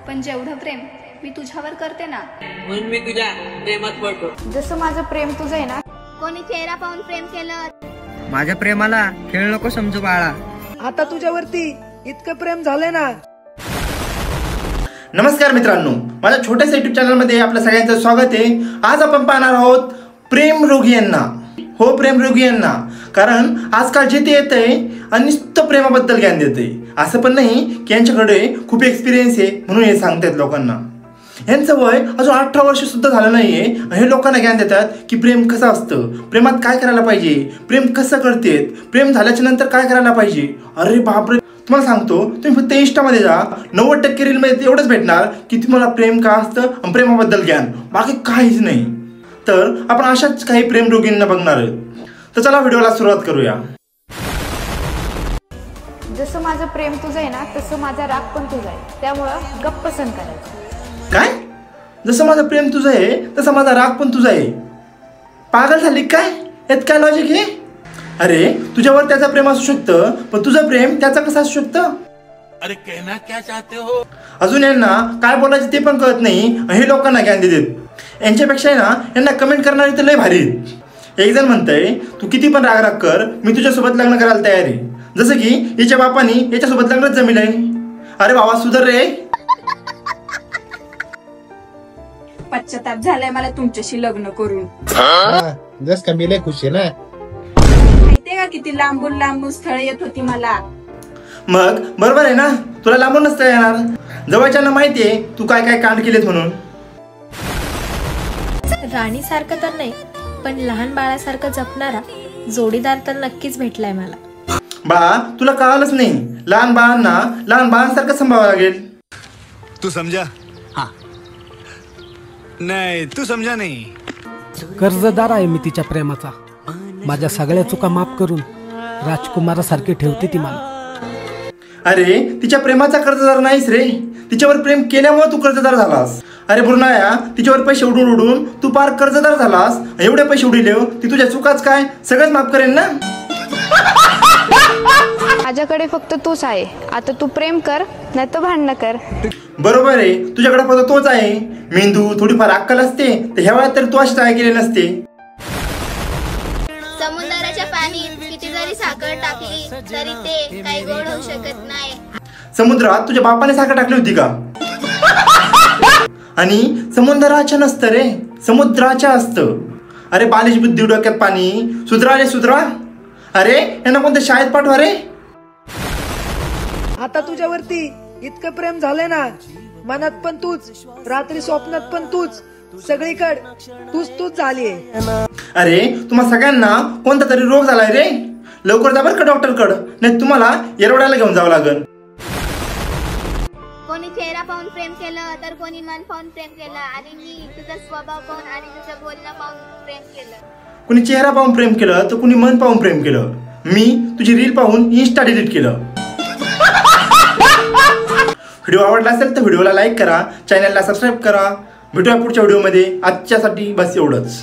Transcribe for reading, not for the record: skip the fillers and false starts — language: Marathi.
पण जेवढं प्रेम मी तुझ्यावर करते ना, म्हणून मी तुझ्या प्रेमात पडतो. जसं माझं प्रेम तुझं आहे ना. कोणी चेहरा पाहून प्रेम केलं. माझ्या प्रेमाला खेळ नको समजू बाळा. आता तुझ्यावरती इतकं प्रेम झालंय ना. नमस्कार मित्रांनो, माझ्या छोट्याशा युट्यूब चॅनलमध्ये आपल्या सगळ्यांचं स्वागत आहे. आज आपण पाहणार आहोत प्रेम रोगी यांना. हो, प्रेम रोगी यांना. कारण आजकाल जे ते येतंय आणि नुसतं प्रेमाबद्दल ज्ञान देते. असं पण नाही की यांच्याकडे खूप एक्सपिरियन्स आहे म्हणून हे सांगतात लोकांना. यांचं वय अजून 18 वर्ष सुद्धा झालं नाहीये. हे लोकांना ज्ञान देतात की प्रेम कसं असतं, प्रेमात काय करायला पाहिजे, प्रेम कसं करतेत, प्रेम झाल्याच्या नंतर काय करायला पाहिजे. अरे बापरे, तुम्हाला सांगतो, तुम्ही फक्त इंस्टामध्ये जा, 90% रीलमध्ये एवढंच भेटणार की तुम्हाला प्रेम का असतं आणि प्रेमाबद्दल ज्ञान, बाकी काहीच नाही. तर आपण अशाच काही प्रेम रोगींना बघणार आहोत. तर चला व्हिडिओला सुरुवात करूया. जसं माझं प्रेम तुझं आहे ना, तसं माझा राग पण तुझा आहे. त्यामुळं गप्प सहन करायचं. काय? जसं माझं प्रेम तुझं आहे तसं माझा राग पण तुझा आहे. पागल झाली काय? यात काय लॉजिक आहे? अरे, तुझ्यावर त्याचं प्रेम असू शकतं, पण तुझं प्रेम त्याचं कसं असू शकतं? अरे कहना क्या चाहते हो? अजून यांना काय बोलायचं ते पण कळत नाही. हे लोकांना ज्ञान देतात. यांच्यापेक्षा आहे ना, यांना कमेंट करणारे तर लय भारी. एक जण म्हणतंय, तू किती पण राग राग कर, मी तुझ्यासोबत लग्न करायला तयार आहे. जसं की हिच्या बापानी याच्यासोबत लग्नच जमिलंय. अरे बाबा, सुधर रे. पश्चाताप झालाय मला तुमच्याशी लग्न करून. जस का मी लय खुश आहे ना. माहितीये का किती लांबून लांबून स्थळ येत होती मला. मग बरोबर आहे ना, तुला लांबून नसता येणार. जवळच्यांना माहितीये तू काय काय कांड केलेत म्हणून. राणी सारखं तर नाही, पण लहान बाळासारखं जपणारा जोडीदार तर नक्कीच भेटलाय मला. बाळा, तुला कळालंच नाही, लहान बाळांना लहान बाळांसारखं सांभाळावं लागेल. तू समझा? हाँ. नाही, तू समझा नाही. कर्जदार आहे मी तिच्या प्रेमाचा. माझ्या सगळ्या चुका माफ करून राजकुमारासारखी ठेवते ती मला. अरे, तिच्या प्रेमाचा कर्जदार नाहीस रे, तिच्यावर प्रेम केल्यामुळे तू कर्जदार झालास. अरे बुरनाया, तिच्यावर पैसे उडून उडून तू पार कर्जदार झालास. एवढे पैसे उडीले, ती तुझ्या चुकाच काय सगळंच माफ करेन ना. माझ्याकडे फक्त तूच आहे. आता तू प्रेम कर, नाही तर भांडणं कर. बरोबर आहे, तुझ्याकडे फक्त तोच आहे. मेंदू थोडीफार अक्कल असते तर ह्या वेळात तर तू अशी काय केले नसते. समुद्राच्या पाण्यात किती जरी साखर टाकली तरी ते काही गोड होऊ शकत नाही. समुद्रात तुझ्या बापाने साखर टाकली होती का? आणि समुद्राच्या नसतं रे, समुद्राच्या असतं. अरे बालिश बुद्धी डोक्यात पाणी, सुधरा. अरे, यांना कोणत्या शाळेत पाठवा रे. आता तुझ्यावरती इतकं प्रेम झालंय ना. मनात पण तूच, रात्री स्वप्नात पण तूच, सगळीकडे तूच झालीये. अरे, तुम्हा सगळ्यांना कोणता तरी रोग झालाय रे. लवकर जा बरं का डॉक्टरकडे, नाही तुम्हाला येरवड्याला घेऊन जावं लागेल. कोणी चेहरा पाहून प्रेम केलं तर कोणी मन पाहून प्रेम केलं. आणि मी तुझा स्वभाव पाहून आणि तुझं बोलणं पाहून प्रेम केलं. कुणी चेहरा पाहून प्रेम केलं तर कुणी मन पाहून प्रेम केलं. मी तुझी रील पाहून इन्स्टा डिलीट केलं. व्हिडिओ आवडला असेल तर व्हिडिओला लाईक करा, चॅनलला सबस्क्राईब करा. भेटूया पुढच्या व्हिडिओमध्ये. आजच्यासाठी बस एवढंच.